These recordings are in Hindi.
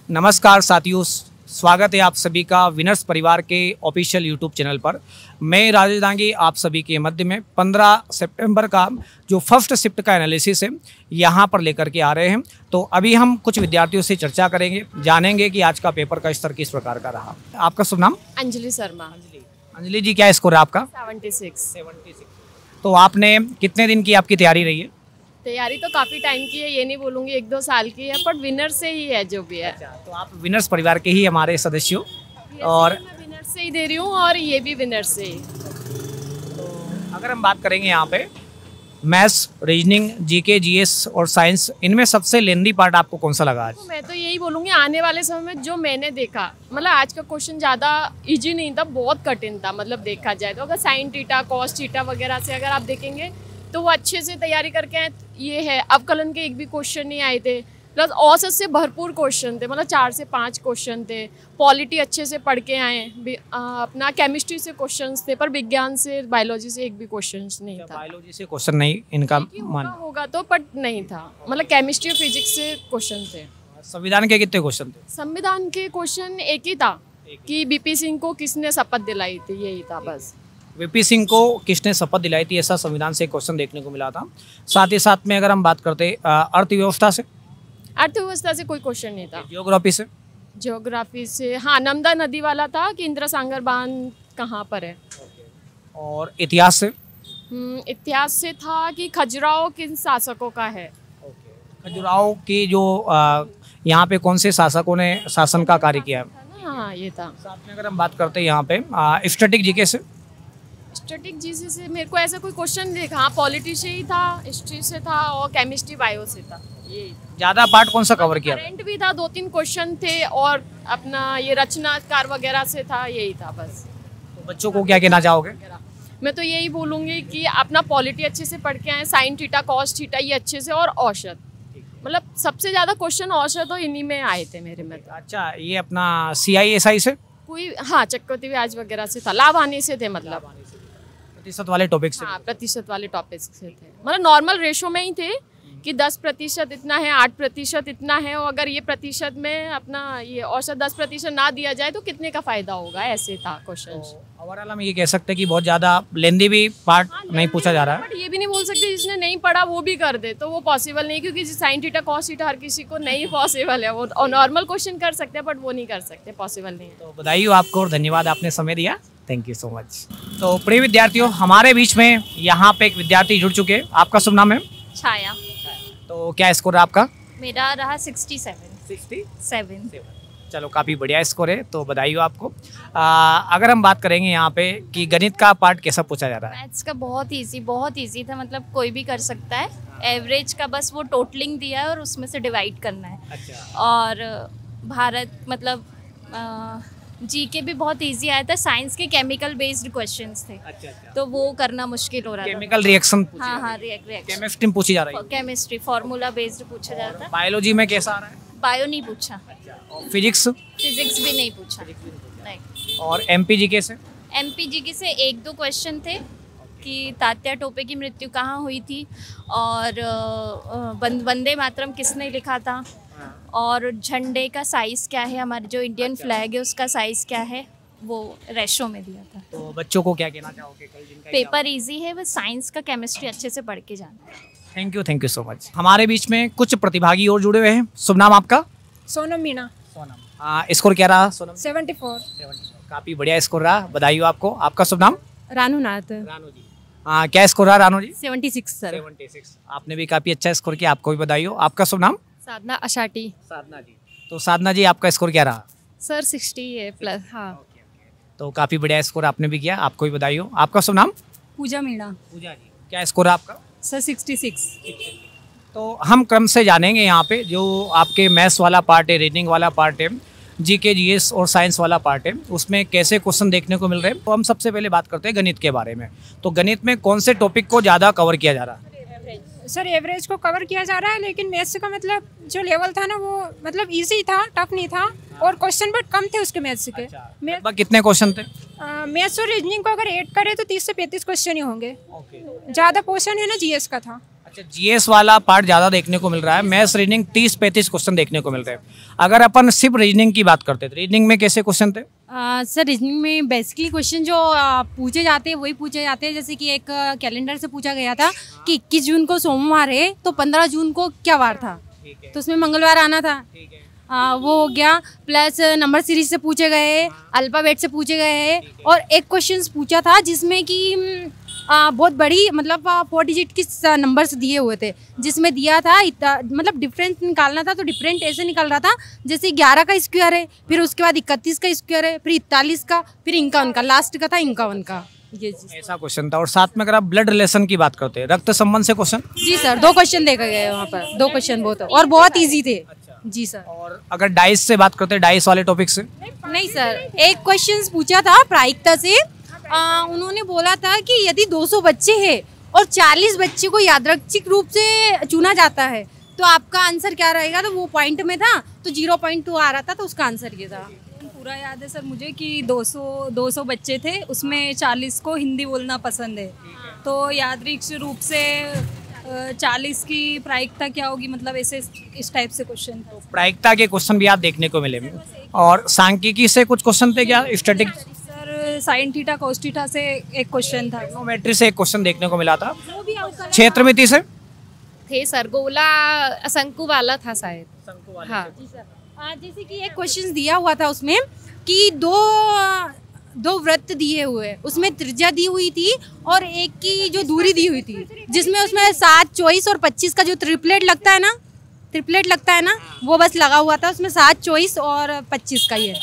नमस्कार साथियों, स्वागत है आप सभी का विनर्स परिवार के ऑफिशियल यूट्यूब चैनल पर। मैं राजेश दांगी आप सभी के मध्य में 15 सितंबर का जो फर्स्ट शिफ्ट का एनालिसिस है यहाँ पर लेकर के आ रहे हैं। तो अभी हम कुछ विद्यार्थियों से चर्चा करेंगे, जानेंगे कि आज का पेपर का स्तर किस प्रकार का रहा। आपका शुभ नाम? अंजलि शर्मा। अंजलि जी, क्या स्कोर है आपका? 76। तो आपने कितने दिन की आपकी तैयारी रही है? तैयारी तो काफ़ी टाइम की है, ये नहीं बोलूँगी 1-2 साल की है, पर विनर से ही है जो भी है। अच्छा, तो आप विनर्स परिवार के ही हमारे सदस्य हो और मैं विनर से ही दे रही हूँ और ये भी विनर से ही। अगर हम बात करेंगे यहाँ पे मैथ्स, रीजनिंग, जीके, जीएस और साइंस, इनमें सबसे लेंदी पार्ट आपको कौन सा लगा आज? तो मैं तो यही बोलूँगी आने वाले समय में जो मैंने देखा, मतलब आज का क्वेश्चन ज़्यादा इजी नहीं था, बहुत कठिन था। मतलब देखा जाए तो अगर साइन थीटा, कॉस थीटा वगैरह से अगर आप देखेंगे तो वो अच्छे से तैयारी करके आए। ये है अवकलन के एक भी क्वेश्चन नहीं आए थे, प्लस औसत से भरपूर क्वेश्चन थे, मतलब 4 से 5 क्वेश्चन थे। पॉलिटी अच्छे से पढ़ के आए, अपना केमिस्ट्री से क्वेश्चंस थे, पर विज्ञान से, बायोलॉजी से एक भी क्वेश्चंस नहीं था। बायोलॉजी से क्वेश्चन नहीं इनका मान होगा तो, बट नहीं था। मतलब केमिस्ट्री और फिजिक्स से क्वेश्चन थे। संविधान के कितने क्वेश्चन थे? संविधान के क्वेश्चन एक ही था कि बीपी सिंह को किसने शपथ दिलाई थी, यही था बस। वीपी सिंह को किसने शपथ दिलाई थी, ऐसा संविधान से क्वेश्चन देखने को मिला था। साथ ही साथ में अगर हम बात करते अर्थव्यवस्था से कोई क्वेश्चन नहीं था। ज्योग्राफी से हाँ, नर्मदा नदी वाला था कि इंदिरा सागर बांध कहाँ पर है। और इतिहास से था कि खजुराहो किन शासकों का है। खजुराहो की जो यहाँ पे कौन से शासकों ने शासन का कार्य किया है। हाँ, ये था। साथ में अगर हम बात करते हैं यहाँ पे स्टैटिक जीके से मेरे को ऐसा कोई क्वेश्चन देखा। हाँ, पॉलिटी से ही था, हिस्ट्री से था और केमिस्ट्री बायो से था। ये ज़्यादा पार्ट कौन सा कवर किया? करंट भी था, 2-3 क्वेश्चन थे और अपना ये रचनाकार वगैरह से था, यही था बस। तो बच्चों को क्या कहना चाहोगे? मैं तो यही बोलूँगी कि अपना पॉलिटी अच्छे से पढ़ के आए, साइन थीटा, कॉस थीटा ये अच्छे से, और औसत, मतलब सबसे ज़्यादा क्वेश्चन औसत तो इन्हीं में आए थे मेरे में। अच्छा, ये अपना CISI से कोई, हाँ, चक्रवर्ती ब्याज वगैरह से था, लाभ आने से थे, मतलब प्रतिशत वाले टॉपिक से। हाँ, प्रतिशत वाले टॉपिक से थे, मतलब नॉर्मल रेशो में ही थे कि 10% इतना है, 8% इतना है, और अगर ये प्रतिशत में अपना ये औसत 10% ना दिया जाए तो कितने का फायदा होगा, ऐसे था क्वेश्चन। ओवरऑल हम ये कह सकते हैं कि बहुत ज़्यादा लेंदी भी पार्ट नहीं पूछा जा रहा है। बट ये भी नहीं बोल सकते जिसने नहीं पढ़ा वो भी कर दे, तो वो पॉसिबल नहीं, क्योंकि साइन थीटा, कॉस थीटा हर किसी को नहीं पॉसिबल है। वो नॉर्मल क्वेश्चन कर सकते हैं बट वो नहीं कर सकते, पॉसिबल नहीं है। तो बधाई हो आपको और धन्यवाद, आपने समय दिया, थैंक यू सो मच। तो प्रिय विद्यार्थियों, हमारे बीच में यहाँ पे एक विद्यार्थी जुड़ चुके हैं। आपका शुभ नाम है? छाया। तो क्या स्कोर है आपका? मेरा रहा 67। चलो, काफ़ी बढ़िया स्कोर है, तो बधाई हो आपको। अगर हम बात करेंगे यहाँ पे कि गणित का पार्ट कैसा पूछा जा रहा है? मैथ्स का बहुत इजी था, मतलब कोई भी कर सकता है। एवरेज का बस वो टोटलिंग दिया है और उसमें से डिवाइड करना है। अच्छा। और भारत, मतलब जीके भी बहुत इजी आया था। साइंस के केमिकल बेस्ड क्वेश्चंस थे। अच्छा। तो वो करना मुश्किल हो रहा था। Chemical reaction? हाँ, रिएक्शन। केमिस्ट्री में पूछी जा रही है? केमिस्ट्री फार्मूला बेस्ड पूछा जा रहा था। बायोलॉजी में कैसा आ रहा है? बायो नहीं पूछा। फिजिक्स भी नहीं पूछा। नहीं। और MPGK से? MPGK से 1-2 क्वेश्चन थे कि तात्या टोपे की मृत्यु कहाँ हुई थी, और वंदे मातरम किसने लिखा था, और झंडे का साइज़ क्या है, हमारे जो इंडियन फ्लैग है उसका साइज़ क्या है, वो रेशो में दिया था। तो बच्चों को क्या कहना चाहोगे कल जिनका पेपर इजी है, बस साइंस का केमिस्ट्री अच्छे से पढ़ के जाना है। Thank you so much. हमारे बीच में कुछ प्रतिभागी और जुड़े हुए हैं। शुभ नाम आपका? सोनम मीना। स्कोर क्या रहा सोनम? 74। काफ़ी बढ़िया स्कोर रहा, बधाई हो आपको। आपका शुभ नाम? रानू नाथ। रानू जी। क्या स्कोर रहा रानू जी? 76 सर। 76। आपने भी काफ़ी अच्छा स्कोर किया, आपको भी बधाई हो। आपका शुभ नाम? साधना अशाटी। साधना जी। तो साधना जी, आपका स्कोर क्या रहा? सर 60 है प्लस। हाँ। तो काफ़ी बढ़िया स्कोर आपने भी किया, आपको भी बधाई हो। आपका शुभ नाम? पूजा मीणा। पूजा जी, क्या स्कोर है आपका? सर 66। तो हम क्रम से जानेंगे यहाँ पे जो आपके मैथ्स वाला पार्ट है, रीडिंग वाला पार्ट है, जीके, जीएस और साइंस वाला पार्ट है, उसमें कैसे क्वेश्चन देखने को मिल रहे हैं। तो हम सबसे पहले बात करते हैं गणित के बारे में। तो गणित में कौन से टॉपिक को ज़्यादा कवर किया जा रहा है? सर एवरेज को कवर किया जा रहा है, लेकिन मैथ्स का मतलब जो लेवल था ना वो मतलब इजी था, टफ नहीं था, और क्वेश्चन बट कम थे उसके मैथ्स के। लगभग कितने क्वेश्चन थे? मैथ्स और रीजनिंग को अगर ऐड करें तो 30 से 35 क्वेश्चन ही होंगे। ज़्यादा पोर्शन है ना जीएस का था। अच्छा, जीएस वाला पार्ट ज़्यादा देखने को मिल रहा है, मैथ्स रीजनिंग 30-35 क्वेश्चन देखने को मिल रहे हैं। अगर अपन सिर्फ रीजनिंग की बात करते थे, रीजनिंग में कैसे क्वेश्चन थे? सर रीजनिंग में बेसिकली क्वेश्चन जो पूछे जाते हैं वही पूछे जाते हैं। जैसे कि एक कैलेंडर से पूछा गया था कि 21 जून को सोमवार है तो 15 जून को क्या वार था, तो उसमें मंगलवार आना था। वो हो गया। प्लस नंबर सीरीज से पूछे गए, अल्फ़ाबेट से पूछे गए, और एक क्वेश्चन पूछा था जिसमें कि बहुत बड़ी मतलब 4 डिजिट की नंबर्स दिए हुए थे, जिसमें दिया था मतलब डिफरेंस निकालना था। तो डिफरेंट ऐसे निकल रहा था जैसे 11 का स्क्वायर है, फिर उसके बाद 31 का स्क्वायर है, फिर 41 का, फिर 51 का, लास्ट का था 51 का। ये ऐसा क्वेश्चन था। और साथ में अगर आप ब्लड रिलेशन की बात करते हैं, रक्त संबंध से क्वेश्चन? जी सर, 2 क्वेश्चन देखा गया है वहाँ पर, 2 क्वेश्चन बहुत और बहुत ईजी थे। जी सर। और अगर डाइस से बात करते हैं, डाइस वाले टॉपिक से? नहीं सर, एक क्वेश्चन पूछा था प्रायिकता से। उन्होंने बोला था कि यदि 200 बच्चे हैं और 40 बच्चे को यादृच्छिक रूप से चुना जाता है तो आपका आंसर क्या रहेगा। तो वो पॉइंट में था तो 0.2 आ रहा था, तो उसका आंसर ये था। पूरा याद है सर मुझे कि 200 बच्चे थे, उसमें 40 को हिंदी बोलना पसंद है, तो यादृच्छिक रूप से 40 की प्रायिकता क्या होगी, मतलब ऐसे इस टाइप से क्वेश्चन था। प्रायिकता के क्वेश्चन भी आप देखने को मिले। और सांख्यिकी से कुछ क्वेश्चन थे क्या? Static sir sine theta cos theta से एक क्वेश्चन था। ट्रिग्नोमेट्री से एक क्वेश्चन देखने को मिला था। क्षेत्रमिति से थे सर, गोला शंकु वाला था शायद। हाँ जैसे कि एक क्वेश्चन दिया हुआ था उसमें कि दो वृत्त दिए हुए, उसमें त्रिज्या दी हुई थी और एक की जो दूरी दी हुई थी, जिसमें उसमें 7, 24 और 25 का जो ट्रिपलेट लगता है ना, वो बस लगा हुआ था उसमें। 7, 24 और 25 का ही है।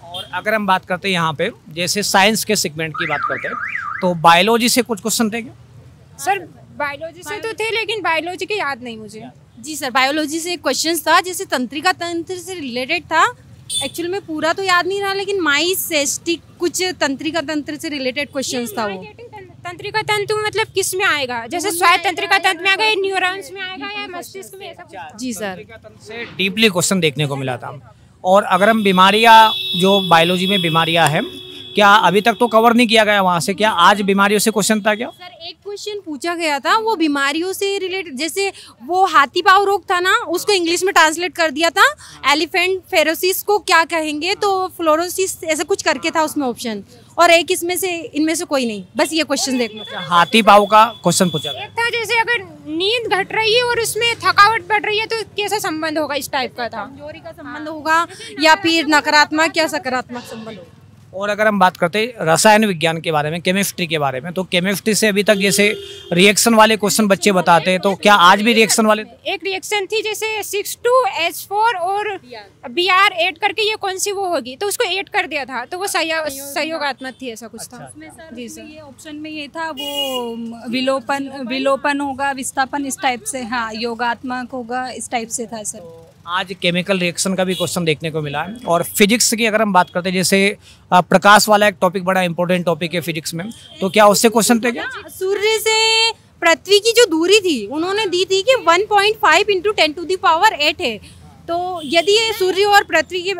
और अगर हम बात करते हैं यहाँ पे जैसे साइंस के सेगमेंट की बात करते हैं, तो बायोलॉजी से कुछ क्वेश्चन थे क्या? सर बायोलॉजी से तो थे, लेकिन बायोलॉजी के याद नहीं मुझे। जी सर, बायोलॉजी से एक क्वेश्चन था जैसे तंत्रिका तंत्र से रिलेटेड था। एक्चुअल में पूरा तो याद नहीं रहा, लेकिन माइस सेस्टिक कुछ तंत्रिका तंत्र से रिलेटेड क्वेश्चंस था वो। तंत्रिका तंतु मतलब किस में आएगा? जैसे स्वायत्त तंत्रिका तंत्र में आएगा, या न्यूरॉन्स में आएगा, या मस्तिष्क में, ऐसा कुछ? जी सर, से डीपली क्वेश्चन देखने को मिला था। और अगर हम बीमारियां, जो बायोलॉजी में बीमारियां हैं, क्या अभी तक तो कवर नहीं किया गया वहाँ से, क्या आज बीमारियों से क्वेश्चन था क्या? सर एक क्वेश्चन पूछा गया था वो बीमारियों से रिलेटेड, जैसे वो हाथी पाँव रोग था ना, उसको इंग्लिश में ट्रांसलेट कर दिया था। एलिफेंट फेरोसिस को क्या कहेंगे, तो फ्लोरोसिस ऐसा कुछ करके था उसमें ऑप्शन। और एक इनमें से कोई नहीं, बस ये क्वेश्चन देख लो। हाथी पाँव का क्वेश्चन पूछा गया। एक था जैसे अगर नींद घट रही है और उसमें थकावट बढ़ रही है तो कैसा संबंध होगा, इस टाइप का था। कमजोरी का संबंध होगा या फिर नकारात्मक या सकारात्मक संबंध होगा। और अगर हम बात करते हैं रसायन विज्ञान के बारे में, केमिस्ट्री के बारे में, तो केमिस्ट्री से अभी तक जैसे रिएक्शन वाले क्वेश्चन बच्चे बताते हैं, तो क्या आज भी रिएक्शन वाले? एक रिएक्शन थी जैसे 6,2H4 और Br ऐड करके ये कौन सी वो होगी, तो उसको ऐड कर दिया था, तो वो सहयोगात्मक थी, ऐसा कुछ था। जी सर, ये ऑप्शन में ये था वो विलोपन होगा, विस्थापन इस टाइप से, हाँ योगात्मक होगा, इस टाइप से था सर। आज केमिकल रिएक्शन का भी क्वेश्चन देखने को मिला है। और फिजिक्स की अगर हम बात करते हैं, जैसे प्रकाश वाला एक टॉपिक बड़ा इंपॉर्टेंट टॉपिक है फिजिक्स में, तो क्या उससे क्वेश्चन थे क्या? सूर्य से पृथ्वी की जो दूरी थी उन्होंने दी थी कि 1.5 × 10⁸ है। तो यदि ये सूर्य और पृथ्वी के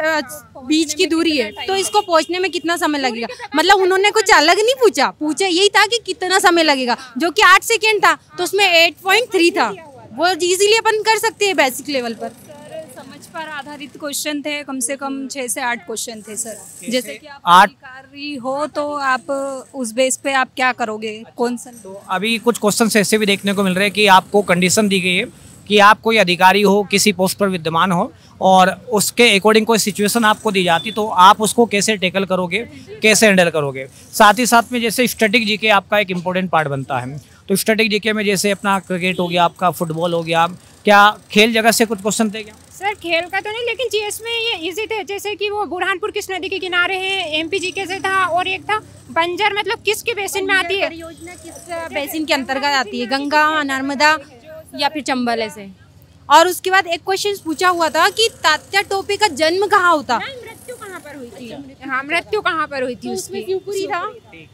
बीच की दूरी है तो इसको पहुंचने में कितना समय लगेगा। मतलब उन्होंने कुछ अलग नहीं पूछा यही था कि कितना समय लगेगा, जो कि 8 सेकेंड था, तो उसमें 8.3 था। वो इजीली अपन कर सकते हैं बेसिक लेवल पर। समझ पर आधारित क्वेश्चन थे, कम से कम 6 से 8 क्वेश्चन थे सर। जैसे कि आप 8 अधिकारी हो तो आप उस बेस पे आप क्या करोगे, कौन सा? तो अभी कुछ क्वेश्चन ऐसे भी देखने को मिल रहे हैं कि आपको कंडीशन दी गई है कि आप कोई अधिकारी हो, किसी पोस्ट पर विद्यमान हो, और उसके अकॉर्डिंग कोई सिचुएशन आपको दी जाती, तो आप उसको कैसे टैकल करोगे, कैसे हैंडल करोगे। साथ ही साथ में जैसे स्टैटिक जीके आपका एक इम्पोर्टेंट पार्ट बनता है, तो स्टैटिक जीके में जैसे अपना क्रिकेट हो गया, आपका फुटबॉल हो गया, क्या खेल जगत से कुछ क्वेश्चन थे क्या? सर खेल का तो नहीं, लेकिन जीएस में ये इजी थे, जैसे कि वो बुरहानपुर किस नदी के किनारे है, एमपी जीके से था, और एक था बंजर मतलब किसके बेसिन में आती है, परियोजना किस बेसिन के अंतर्गत आती है, गंगा, नर्मदा या फिर चंबल ऐसे। और उसके बाद एक क्वेश्चन पूछा हुआ था कि तात्या टोपे का जन्म कहाँ होता, मृत्यु कहाँ पर हुई थी। हाँ, मृत्यु कहाँ पर हुई थी उसकी, शिवपुरी था,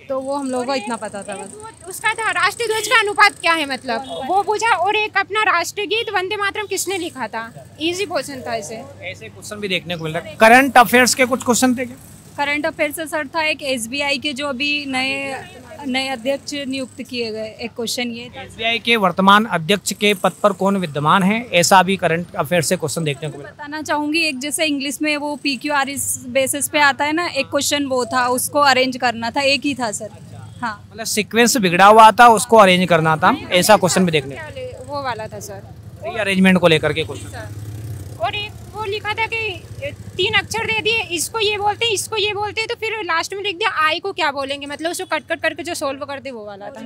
तो वो हम लोगों को इतना पता था बस। उसका था राष्ट्रीय ध्वज का अनुपात क्या है, मतलब वो पूछा, और एक अपना राष्ट्रीय गीत वंदे मातरम किसने लिखा था। इजी क्वेश्चन था ऐसे क्वेश्चन भी देखने को मिल रहा है। करंट अफेयर्स के कुछ क्वेश्चन थे क्या? करंट अफेयर से सर था एक SBI के जो अभी नए नए अध्यक्ष नियुक्त किए गए, एक क्वेश्चन ये था। एसबीआई के वर्तमान अध्यक्ष के पद पर कौन विद्यमान है, ऐसा भी करंट अफेयर से क्वेश्चन देखने को मिला। बताना चाहूँगी, एक जैसे इंग्लिश में वो PQR बेसिस पे आता है ना, एक क्वेश्चन वो था, उसको अरेंज करना था, एक ही था सर। हाँ, मतलब सीक्वेंस बिगड़ा हुआ था, उसको अरेंज करना था, ऐसा क्वेश्चन भी देखने वो वाला था सर। अरेंजमेंट को लेकर के क्वेश्चन। और एक वो लिखा था कि 3 अक्षर दे दिए, इसको ये बोलते हैं, इसको ये बोलते हैं, तो फिर लास्ट में लिख दिया आई को क्या बोलेंगे, मतलब उसको कट कट करके जो सोल्व करते वो वाला था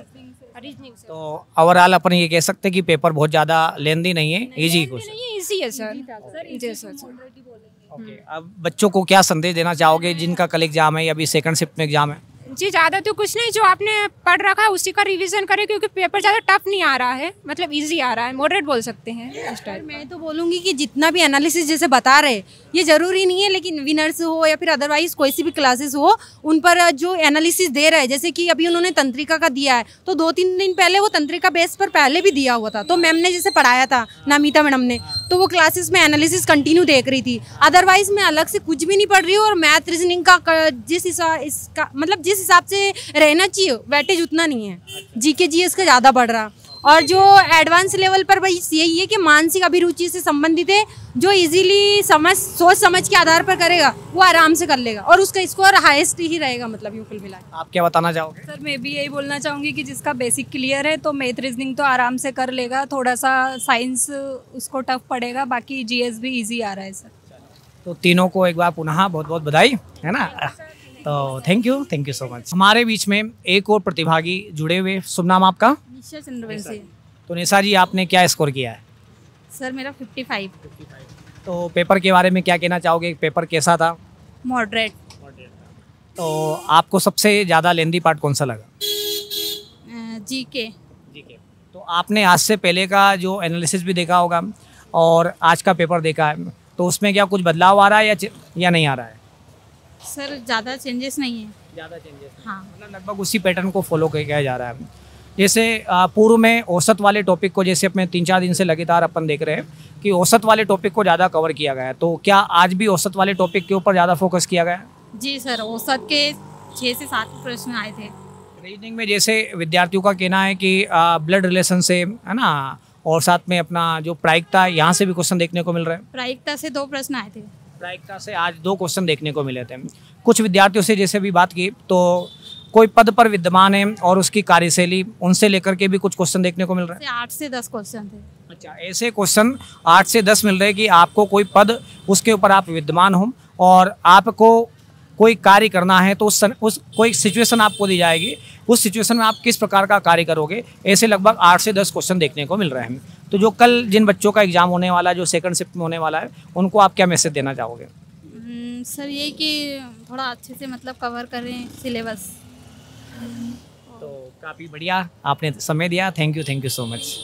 रीजनिंग से। तो ओवरऑल अपन ये कह सकते हैं कि पेपर बहुत ज़्यादा लेंदी नहीं है, इजी क्वेश्चन। नहीं, इजी है सर, इजी है सर। ओके, अब बच्चों को क्या संदेश देना चाहोगे जिनका कल एग्जाम है या अभी सेकंड शिफ्ट में एग्जाम है? जी ज़्यादा तो कुछ नहीं, जो आपने पढ़ रखा है उसी का रिवीजन करें, क्योंकि पेपर ज़्यादा टफ नहीं आ रहा है, मतलब इजी आ रहा है, मॉडरेट बोल सकते हैं इस टाइप। मैं तो बोलूँगी कि जितना भी एनालिसिस जैसे बता रहे, ये ज़रूरी नहीं है, लेकिन विनर्स हो या फिर अदरवाइज कोई सी भी क्लासेस हो, उन पर जो एनालिसिस दे रहे हैं, जैसे कि अभी उन्होंने तंत्रिका का दिया है, तो 2-3 दिन पहले वो तंत्रिका बेस पर पहले भी दिया हुआ था, तो मैम ने जैसे पढ़ाया था, नामिता मैडम ने, तो वो क्लासेस में एनालिसिस कंटिन्यू देख रही थी। अदरवाइज मैं अलग से कुछ भी नहीं पढ़ रही हूँ, और मैथ रीजनिंग का जिस हिसाब से रहना चाहिए वेटेज उतना नहीं है, जीके जीएस का ज़्यादा बढ़ रहा। और जो एडवांस लेवल पर बस यही है कि मानसिक अभिरुचि से संबंधित है, जो इजीली सोच समझ के आधार पर करेगा वो आराम से कर लेगा, और उसका स्कोर हाईएस्ट ही रहेगा, मतलब यूं कुल मिला के। आप क्या बताना चाहोगे? सर मैं भी यही बोलना चाहूँगी कि जिसका बेसिक क्लियर है तो मैथ रीजनिंग तो आराम से कर लेगा, थोड़ा सा साइंस उसको टफ पड़ेगा, बाकी GS भी ईजी आ रहा है सर। तो तीनों को एक बार पुनः बहुत बहुत बधाई, है ना। तो थैंक यू सो मच। हमारे बीच में एक और प्रतिभागी जुड़े हुए, शुभ नाम आपका? निशा चंद्रवंशी। तो निशा जी, आपने क्या स्कोर किया है? सर मेरा 55। तो पेपर के बारे में क्या कहना चाहोगे, पेपर कैसा था? मॉडरेट। तो आपको सबसे ज़्यादा लेंदी पार्ट कौन सा लगा? जीके। तो आपने आज से पहले का जो एनालिसिस भी देखा होगा और आज का पेपर देखा है, तो उसमें क्या कुछ बदलाव आ रहा है या नहीं आ रहा है? सर ज़्यादा चेंजेस नहीं है। ज़्यादा चेंजेस? हाँ, मतलब लगभग उसी पैटर्न को फॉलो किया जा रहा है। जैसे पूर्व में औसत वाले टॉपिक को, जैसे अपने 3-4 दिन से लगातार अपन देख रहे हैं कि औसत वाले टॉपिक को ज़्यादा कवर किया गया है, तो क्या आज भी औसत वाले टॉपिक के ऊपर ज़्यादा फोकस किया गया है? जी सर, औसत के 6 से 7 प्रश्न आए थे। रीजनिंग में जैसे विद्यार्थियों का कहना है कि ब्लड रिलेशन से, है ना, और साथ में अपना जो प्रायिकता, यहाँ से भी क्वेश्चन देखने को मिल रहा है। प्रायिकता से 2 प्रश्न आए थे। प्रायिकता से आज 2 क्वेश्चन देखने को मिले थे। कुछ विद्यार्थियों से जैसे भी बात की, तो कोई पद पर विद्यमान है और उसकी कार्यशैली, उनसे लेकर के भी कुछ क्वेश्चन देखने को मिल रहा है। 8 से 10 क्वेश्चन थे। अच्छा, ऐसे क्वेश्चन 8 से 10 मिल रहे हैं कि आपको कोई पद, उसके ऊपर आप विद्यमान हो और आपको कोई कार्य करना है, तो उस कोई सिचुएशन आपको दी जाएगी, उस सिचुएशन में आप किस प्रकार का कार्य करोगे, ऐसे लगभग 8 से 10 क्वेश्चन देखने को मिल रहे हैं। तो जो कल जिन बच्चों का एग्जाम होने वाला है, जो सेकंड शिफ्ट में होने वाला है, उनको आप क्या मैसेज देना चाहोगे? सर ये कि थोड़ा अच्छे से मतलब कवर करें सिलेबस। तो काफ़ी बढ़िया आपने समय दिया, थैंक यू सो मच।